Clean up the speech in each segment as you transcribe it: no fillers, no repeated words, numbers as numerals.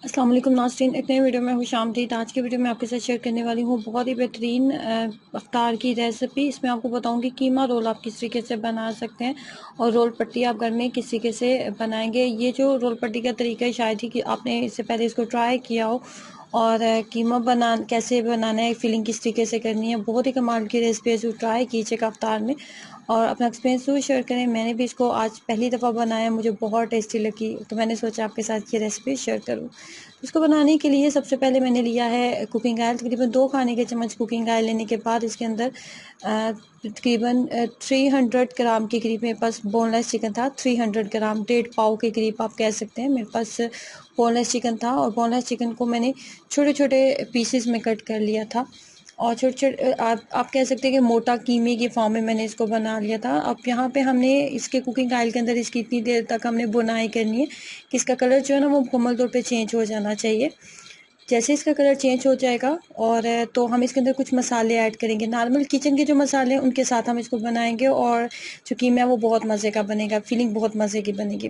अस्सलाम वालेकुम नाज़रीन, एक नई वीडियो में खुशामदीद। आज की वीडियो में आपके साथ शेयर करने वाली हूँ बहुत ही बेहतरीन अफ्तार की रेसिपी। इसमें आपको बताऊँगी कीमा रोल आप किस तरीके से बना सकते हैं और रोल पट्टी आप घर में किस तरीके से बनाएंगे। ये जो रोल पट्टी का तरीका है शायद ही कि आपने इससे पहले इसको ट्राई किया हो। और कीमा कैसे बनाना है, फिलिंग किस तरीके से करनी है, बहुत ही कमाल की रेसिपी है जो ट्राई कीजिएगा अफ्तार में और अपना एक्सपीरियंस ज़रूर शेयर करें। मैंने भी इसको आज पहली दफ़ा बनाया, मुझे बहुत टेस्टी लगी, तो मैंने सोचा आपके साथ ये रेसिपी शेयर करूँ। इसको बनाने के लिए सबसे पहले मैंने लिया है कुकिंग ऑयल, तकरीबन 2 खाने के चम्मच कुकिंग ऑयल लेने के बाद इसके अंदर तकरीबन 300 ग्राम के करीब मेरे पास बोनलेस चिकन था। 300 ग्राम, 1.5 पाव के करीब आप कह सकते हैं, मेरे पास बोनलेस चिकन था। और बोनलेस चिकन को मैंने छोटे छोटे पीसेस में कट कर लिया था और छोटे छोटे आप कह सकते हैं कि मोटा कीमे के फॉर्म में मैंने इसको बना लिया था। अब यहाँ पे हमने इसके कुकिंग ऑयल के अंदर इसकी इतनी देर तक हमने बुनाई करनी है कि इसका कलर जो है ना वो मुकम्मल तौर पे चेंज हो जाना चाहिए। जैसे इसका कलर चेंज हो जाएगा और तो हम इसके अंदर कुछ मसाले ऐड करेंगे, नॉर्मल किचन के जो मसाले हैं उनके साथ हम इसको बनाएंगे और जो कीमा है वो बहुत मज़े का बनेगा, फीलिंग बहुत मज़े की बनेगी।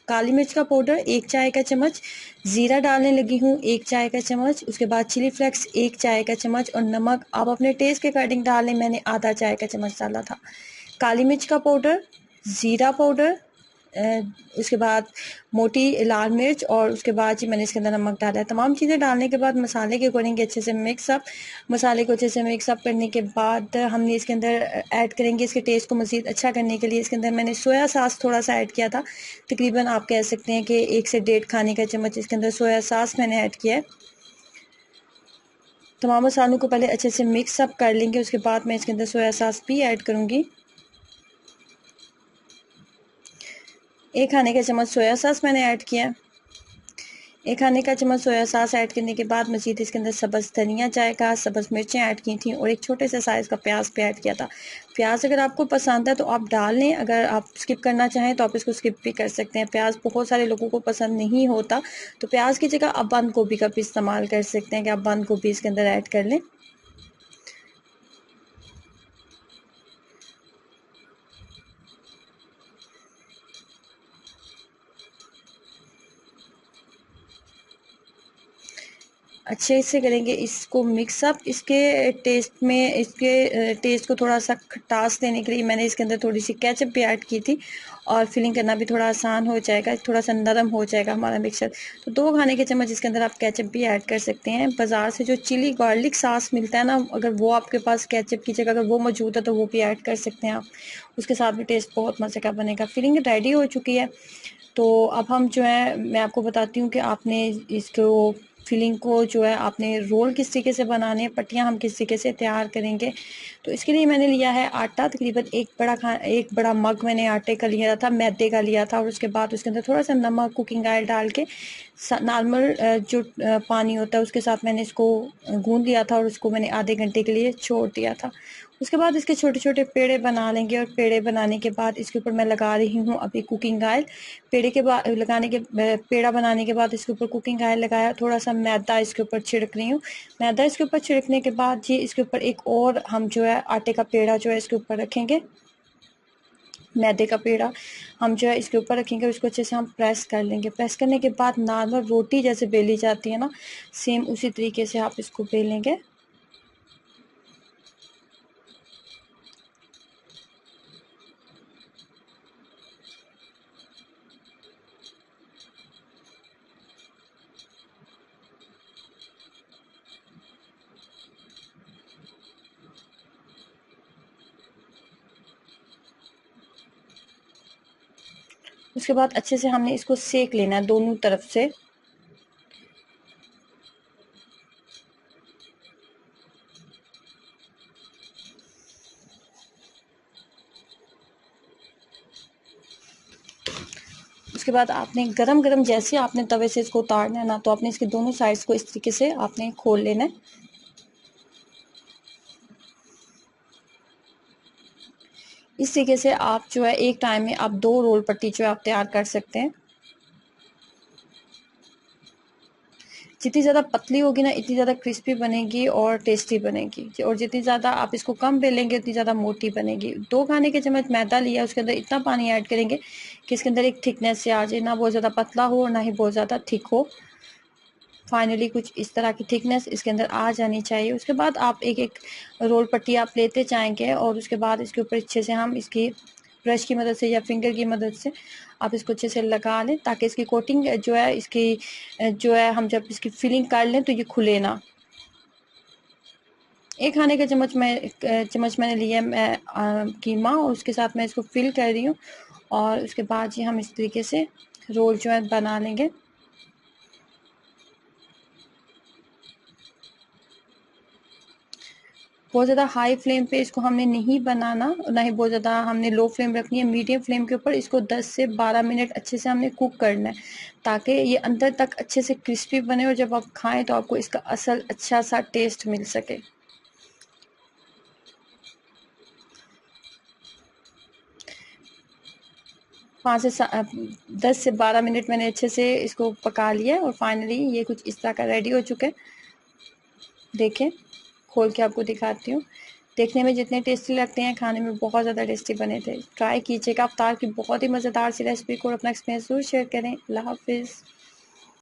काली मिर्च का पाउडर 1 चाय का चम्मच, ज़ीरा डालने लगी हूँ 1 चाय का चम्मच, उसके बाद चिली फ्लेक्स 1 चाय का चम्मच और नमक आप अपने टेस्ट के अकॉर्डिंग डालें, मैंने आधा चाय का चम्मच डाला था। काली मिर्च का पाउडर, ज़ीरा पाउडर, उसके बाद मोटी लाल मिर्च और उसके बाद जी मैंने इसके अंदर नमक डाला है। तमाम चीज़ें डालने के बाद मसाले के अकॉर्डिंग अच्छे से मसाले को अच्छे से मिक्सअप करने के बाद हमने इसके अंदर ऐड करेंगे, इसके टेस्ट को मज़ीद अच्छा करने के लिए इसके अंदर मैंने सोया सॉस थोड़ा सा ऐड किया था। तकरीबन आप कह सकते हैं कि 1 से 1.5 खाने का चम्मच इसके अंदर सोया सॉस मैंने ऐड किया है। तमाम मसालों को पहले अच्छे से मिक्सअप कर लेंगे, उसके बाद मैं इसके अंदर सोया सॉस भी ऐड करूँगी। 1 खाने का चम्मच सोया सॉस मैंने ऐड किया। 1 खाने का चम्मच सोया सॉस ऐड करने के बाद मज़ीद इसके अंदर सब्ज़ धनिया जाएगा, सब्ज़ मिर्चें ऐड की थी और एक छोटे से साइज़ का प्याज भी ऐड किया था। प्याज अगर आपको पसंद है तो आप डाल लें, अगर आप स्किप करना चाहें तो आप इसको स्किप भी कर सकते हैं। प्याज बहुत सारे लोगों को पसंद नहीं होता, तो प्याज की जगह आप बंद गोभी का भी इस्तेमाल कर सकते हैं कि आप बंद गोभी इसके अंदर ऐड कर लें। अच्छे से करेंगे इसको मिक्सअप। इसके टेस्ट को थोड़ा सा खटास देने के लिए मैंने इसके अंदर थोड़ी सी केचप भी ऐड की थी और फिलिंग करना भी थोड़ा आसान हो जाएगा, थोड़ा सा नरम हो जाएगा हमारा मिक्सचर। तो 2 खाने के चम्मच इसके अंदर आप केचप भी ऐड कर सकते हैं। बाज़ार से जो चिली गार्लिक सॉस मिलता है ना, अगर वो आपके पास केचप की जगह अगर वो मौजूद है तो वो भी ऐड कर सकते हैं आप, उसके साथ भी टेस्ट बहुत मज़े का बनेगा। फिलिंग रेडी हो चुकी है, तो अब हम जो है मैं आपको बताती हूँ कि आपने इसको फिलिंग को जो है आपने रोल किस तरीके से बनाने हैं, पट्टियाँ हम किस तरीके से तैयार करेंगे। तो इसके लिए मैंने लिया है आटा, तकरीबन एक बड़ा मग मैंने आटे का लिया था, मैदे का लिया था और उसके बाद उसके अंदर थोड़ा सा नमक, कुकिंग ऑयल डाल के नॉर्मल जो पानी होता है उसके साथ मैंने इसको गूंद लिया था और उसको मैंने आधे घंटे के लिए छोड़ दिया था। उसके बाद इसके छोटे छोटे पेड़े बना लेंगे और पेड़े बनाने के बाद इसके ऊपर मैं लगा रही हूँ अभी कुकिंग ऑयल। पेड़ा बनाने के बाद इसके ऊपर कुकिंग ऑयल लगाया, थोड़ा सा मैदा इसके ऊपर छिड़क रही हूँ। मैदा इसके ऊपर छिड़कने के बाद जी इसके ऊपर एक और हम जो है आटे का पेड़ा जो है इसके ऊपर रखेंगे। मैदे का पेड़ा हम जो है इसके ऊपर रखेंगे, उसको अच्छे से हम प्रेस कर लेंगे। प्रेस करने के बाद नॉर्मल रोटी जैसे बेली जाती है ना, सेम उसी तरीके से आप इसको बेलेंगे। उसके बाद अच्छे से हमने इसको सेक लेना है दोनों तरफ से। उसके बाद आपने गरम गरम जैसे आपने तवे से इसको उतारना है ना, तो आपने इसके दोनों साइड्स को इस तरीके से आपने खोल लेना है। इस तरीके से आप जो है एक टाइम में आप 2 रोल पट्टी जो है आप तैयार कर सकते हैं। जितनी ज़्यादा पतली होगी ना इतनी ज़्यादा क्रिस्पी बनेगी और टेस्टी बनेगी, और जितनी ज़्यादा आप इसको कम बेलेंगे उतनी ज़्यादा मोटी बनेगी। 2 खाने के चम्मच मैदा लिया, उसके अंदर इतना पानी ऐड करेंगे कि इसके अंदर एक थिकनेस से आ जाए, ना बहुत ज़्यादा पतला हो और ना ही बहुत ज़्यादा थिक हो। फाइनली कुछ इस तरह की थिकनेस इसके अंदर आ जानी चाहिए। उसके बाद आप एक एक रोल पट्टी आप लेते जाएंगे और उसके बाद इसके ऊपर अच्छे से हम इसकी ब्रश की मदद से या फिंगर की मदद से आप इसको अच्छे से लगा लें, ताकि इसकी कोटिंग जो है इसकी जो है हम जब इसकी फिलिंग कर लें तो ये खुले ना। एक खाने का चम्मच मैंने लिया है कीमा, और उसके साथ मैं इसको फिल कर रही हूँ। और उसके बाद ये हम इस तरीके से रोल जो है बना लेंगे। बहुत ज़्यादा हाई फ्लेम पे इसको हमने नहीं बनाना, ना ही बहुत ज़्यादा हमने लो फ्लेम रखनी है। मीडियम फ्लेम के ऊपर इसको 10 से 12 मिनट अच्छे से हमने कुक करना है, ताकि ये अंदर तक अच्छे से क्रिस्पी बने और जब आप खाएं तो आपको इसका असल अच्छा सा टेस्ट मिल सके। पाँच से 10 से 12 मिनट मैंने अच्छे से इसको पका लिया और फाइनली ये कुछ इस तरह का रेडी हो चुका है। देखें, खोल के आपको दिखाती हूँ। देखने में जितने टेस्टी लगते हैं, खाने में बहुत ज़्यादा टेस्टी बने थे। ट्राई कीजिएगा अफ्तार की बहुत ही मज़ेदार सी रेसिपी को, और अपना एक्सपीरियंस ज़रूर शेयर करें। अल्लाह हाफिज़।